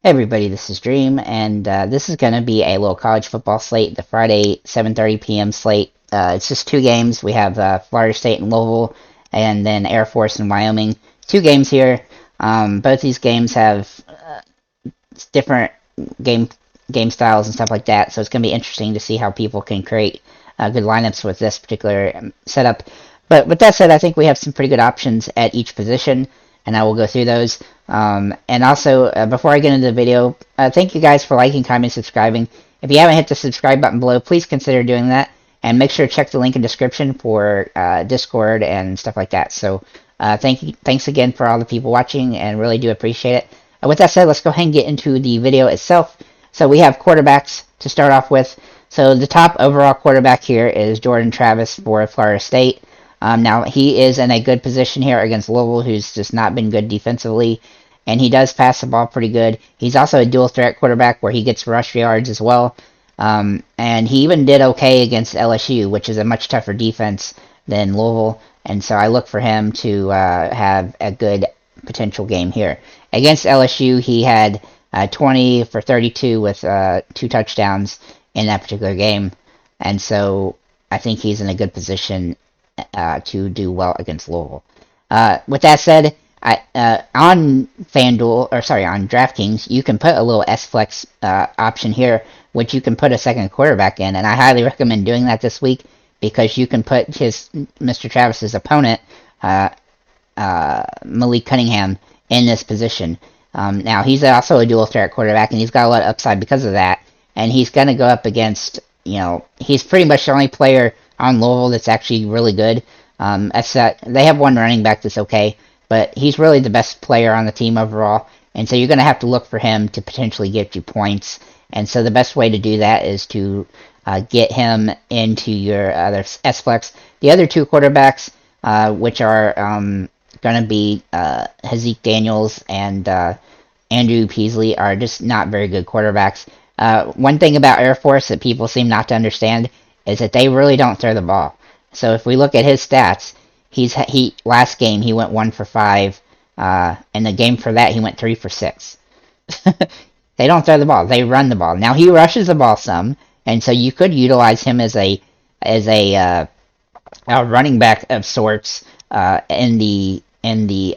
Hey everybody, this is Dream, and this is going to be a little college football slate, the Friday 7:30 p.m. slate. It's just two games. We have Florida State and Louisville, and then Air Force and Wyoming. Two games here. Both these games have different game game styles and stuff like that, so it's going to be interesting to see how people can create good lineups with this particular setup. But with that said, I think we have some pretty good options at each position, and I will go through those. And also, before I get into the video, thank you guys for liking, commenting, subscribing. If you haven't hit the subscribe button below, please consider doing that. And make sure to check the link in the description for Discord and stuff like that. So thanks again for all the people watching, and really do appreciate it. With that said, let's go ahead and get into the video itself. So we have quarterbacks to start off with. So the top overall quarterback here is Jordan Travis for Florida State. Now, he is in a good position here against Louisville, who's just not been good defensively, and he does pass the ball pretty good. He's also a dual threat quarterback where he gets rush yards as well, and he even did okay against LSU, which is a much tougher defense than Louisville, and so I look for him to have a good potential game here. Against LSU, he had 20 for 32 with 2 touchdowns in that particular game, and so I think he's in a good position to do well against Louisville. With that said, on on DraftKings, you can put a little S-Flex option here, which you can put a second quarterback in, and I highly recommend doing that this week because you can put Mr. Travis's opponent, Malik Cunningham, in this position. Now, he's also a dual threat quarterback, and he's got a lot of upside because of that, and he's going to go up against, he's pretty much the only player on Louisville that's actually really good. They have one running back that's okay, but he's really the best player on the team overall, and so you're going to have to look for him to potentially get you points. And so the best way to do that is to get him into your other S-Flex. The other two quarterbacks, which are going to be Hazik Daniels and Andrew Peasley, are just not very good quarterbacks. One thing about Air Force that people seem not to understand is that they really don't throw the ball. So if we look at his stats, last game he went 1 for 5, and the game for that he went 3 for 6. They don't throw the ball; they run the ball. Now he rushes the ball some, and so you could utilize him as a running back of sorts in the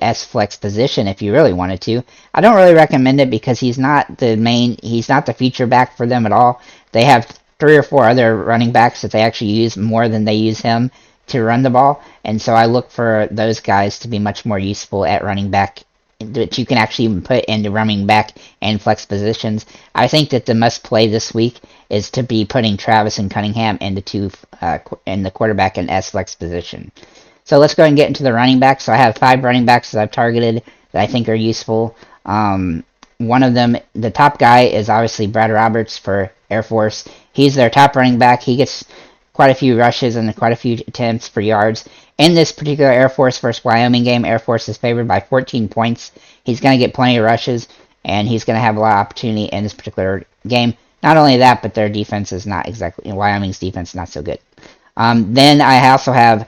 S-Flex position if you really wanted to. I don't really recommend it because he's not the feature back for them at all. They have 3 or 4 other running backs that they actually use more than they use him to run the ball, and so I look for those guys to be much more useful at running back, that you can actually even put into running back and flex positions. I think that the must play this week is to be putting Travis and Cunningham in the quarterback and S-Flex position. So let's go ahead and get into the running backs. So I have 5 running backs that I've targeted that I think are useful. One of them, the top guy, is obviously Brad Roberts for Air Force. He's their top running back. He gets quite a few rushes and quite a few attempts for yards. In this particular Air Force versus Wyoming game, Air Force is favored by 14 points. He's going to get plenty of rushes, and he's going to have a lot of opportunity in this particular game. Not only that, but their defense is not exactly, Wyoming's defense is not so good. Then I also have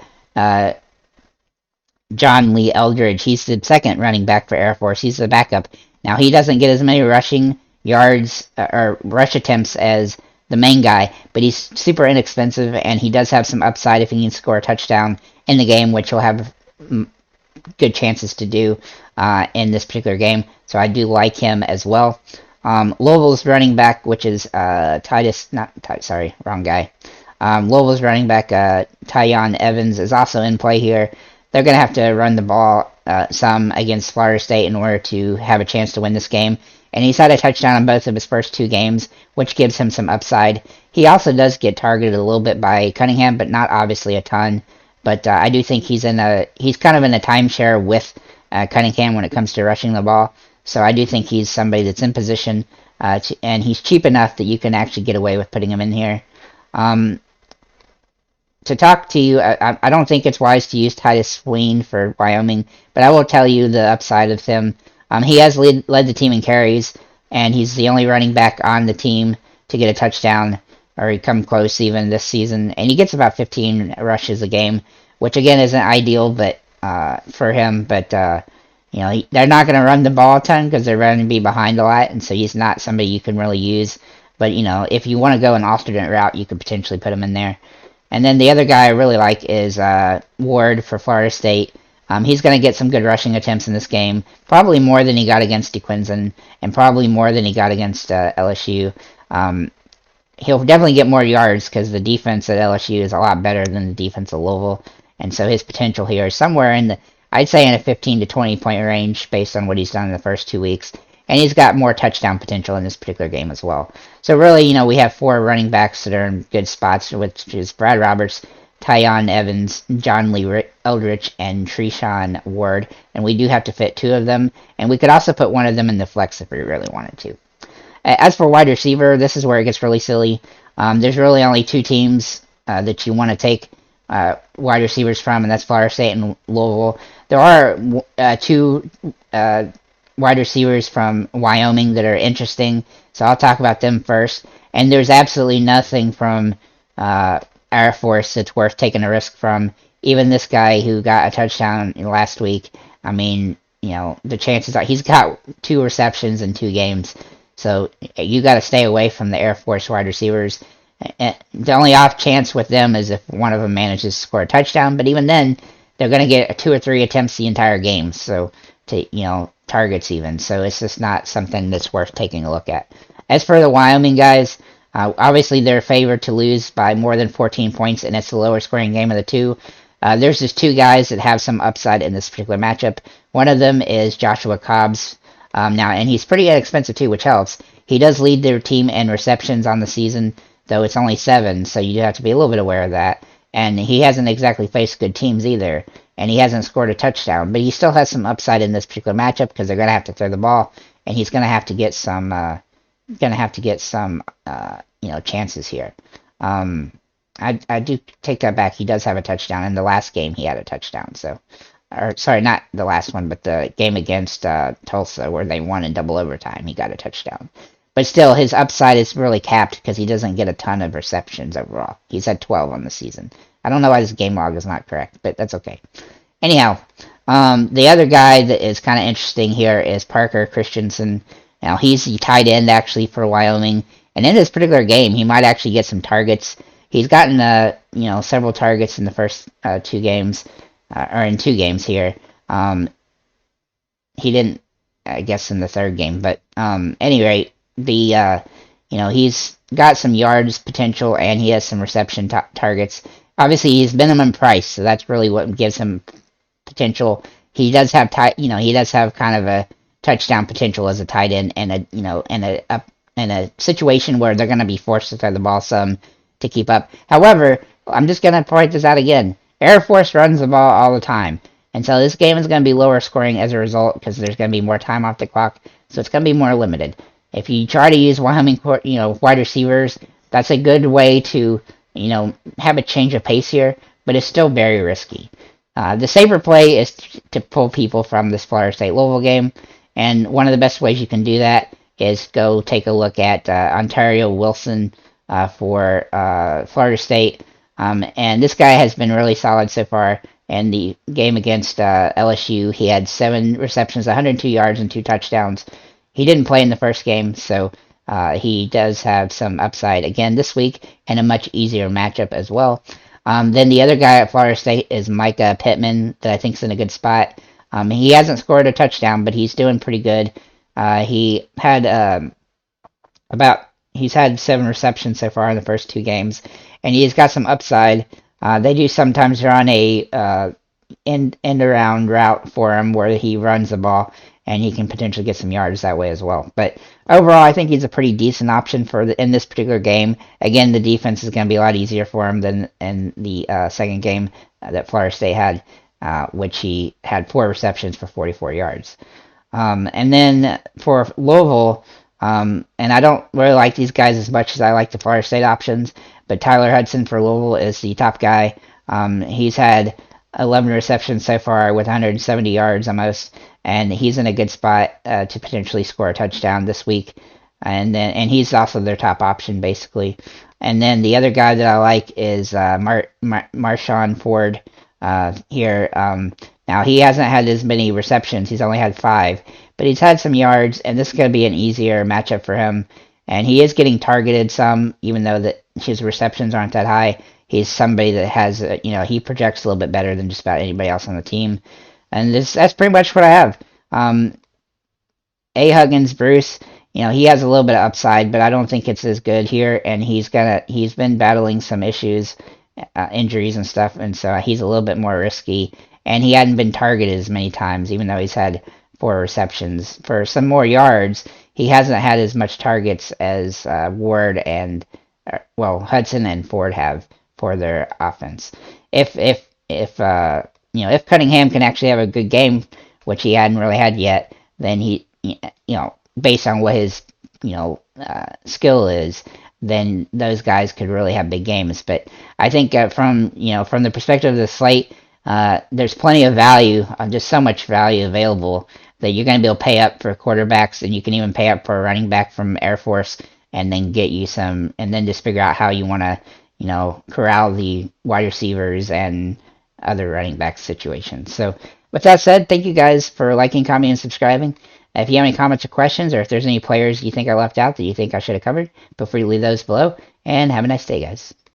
John Lee Eldridge. He's the second running back for Air Force. He's the backup. Now, he doesn't get as many rushing yards or rush attempts as the main guy, but he's super inexpensive, and he does have some upside if he can score a touchdown in the game, which he'll have good chances to do in this particular game. So I do like him as well. Louisville's running back, which is wrong guy. Louisville's running back, Tyon Evans, is also in play here. They're going to have to run the ball some against Florida State in order to have a chance to win this game. And he's had a touchdown in both of his first 2 games, which gives him some upside. He also does get targeted a little bit by Cunningham, but not obviously a ton. But I do think he's kind of in a timeshare with Cunningham when it comes to rushing the ball. So I do think he's somebody that's in position, and he's cheap enough that you can actually get away with putting him in here. To talk to you, I don't think it's wise to use Titus Swain for Wyoming, but I will tell you the upside of him. He has led the team in carries, and he's the only running back on the team to get a touchdown, or he come close even this season. And he gets about 15 rushes a game, which again isn't ideal, but for him. But they're not going to run the ball a ton because they're going to be behind a lot, and so he's not somebody you can really use. But if you want to go an alternate route, you could potentially put him in there. And then the other guy I really like is Ward for Florida State. He's going to get some good rushing attempts in this game, probably more than he got against DeQuinson, and probably more than he got against LSU. He'll definitely get more yards because the defense at LSU is a lot better than the defense at Louisville, and so his potential here is somewhere I'd say in a 15 to 20 point range based on what he's done in the first 2 weeks. And he's got more touchdown potential in this particular game as well. So really, we have 4 running backs that are in good spots, which is Brad Roberts, Tyon Evans, John Lee Eldridge, and Treshaun Ward. And we do have to fit 2 of them. And we could also put one of them in the flex if we really wanted to. As for wide receiver, this is where it gets really silly. There's really only 2 teams that you want to take wide receivers from, and that's Florida State and Louisville. There are 2 wide receivers from Wyoming that are interesting, so I'll talk about them first. And there's absolutely nothing from Air Force that's worth taking a risk from. Even this guy who got a touchdown last week, I mean, the chances are he's got 2 receptions in 2 games. So you got to stay away from the Air Force wide receivers. The only off chance with them is if one of them manages to score a touchdown, but even then, they're going to get 2 or 3 attempts the entire game. So targets even. So it's just not something that's worth taking a look at. As for the Wyoming guys, obviously they're favored to lose by more than 14 points, and it's the lower scoring game of the 2. There's just 2 guys that have some upside in this particular matchup. One of them is Joshua Cobbs. Now, and he's pretty inexpensive too, which helps. He does lead their team in receptions on the season, though it's only 7, so you have to be a little bit aware of that. And he hasn't exactly faced good teams either, and he hasn't scored a touchdown, but he still has some upside in this particular matchup because they're going to have to throw the ball, and he's going to have to get some, chances here. I do take that back. He does have a touchdown. In the last game, he had a touchdown. Sorry, not the last one, but the game against Tulsa where they won in double overtime, he got a touchdown. But still, his upside is really capped because he doesn't get a ton of receptions overall. He's had 12 on the season. I don't know why this game log is not correct, but that's okay. Anyhow, the other guy that is kind of interesting here is Parker Christensen. Now, he's the tight end, actually, for Wyoming. And in this particular game, he might actually get some targets. He's gotten, several targets in the first 2 games, or in 2 games here. He didn't, I guess, in the 3rd game. But, any rate, he's got some yards potential, and he has some reception targets. Obviously, he's minimum price, so that's really what gives him potential. He does have kind of a touchdown potential as a tight end, and in a situation where they're going to be forced to throw the ball some to keep up. However, I'm just going to point this out again. Air Force runs the ball all the time, and so this game is going to be lower scoring as a result because there's going to be more time off the clock, so it's going to be more limited. If you try to use Wyoming, wide receivers, that's a good way to have a change of pace here, but it's still very risky. The safer play is to pull people from this Florida State Louisville game, and one of the best ways you can do that is go take a look at Ontario Wilson for Florida State. And this guy has been really solid so far. In the game against LSU, he had 7 receptions, 102 yards, and 2 touchdowns. He didn't play in the first game, so he does have some upside again this week, and a much easier matchup as well. Then the other guy at Florida State is Micah Pittman, that I think is in a good spot. He hasn't scored a touchdown, but he's doing pretty good. He's had 7 receptions so far in the first 2 games, and he's got some upside. They do sometimes run a end around route for him where he runs the ball, and he can potentially get some yards that way as well. But overall, I think he's a pretty decent option in this particular game. Again, the defense is going to be a lot easier for him than in the second game that Florida State had, which he had 4 receptions for 44 yards. And then for Louisville, and I don't really like these guys as much as I like the Florida State options, but Tyler Hudson for Louisville is the top guy. He's had 11 receptions so far with 170 yards almost, and he's in a good spot to potentially score a touchdown this week. And he's also their top option basically. And then the other guy that I like is Marshawn Ford here. Now, he hasn't had as many receptions. He's only had 5. But he's had some yards, and this is going to be an easier matchup for him. And he is getting targeted some, even though that his receptions aren't that high. He's somebody that has, he projects a little bit better than just about anybody else on the team. And that's pretty much what I have. A. Huggins, Bruce, he has a little bit of upside, but I don't think it's as good here. And he's been battling some issues, injuries and stuff, and so he's a little bit more risky. And he hadn't been targeted as many times, even though he's had 4 receptions. For some more yards, he hasn't had as much targets as Ward and Hudson and Ford have for their offense. If Cunningham can actually have a good game, which he hadn't really had yet, then he, based on what his skill is, then those guys could really have big games. But I think from the perspective of the slate, there's plenty of value, just so much value available that you're going to be able to pay up for quarterbacks, and you can even pay up for a running back from Air Force, and then get you some, and then just figure out how you want to, corral the wide receivers and other running back situations. So with that said, thank you guys for liking, commenting, and subscribing. If you have any comments or questions, or if there's any players you think I left out that you think I should have covered, feel free to leave those below, and have a nice day, guys.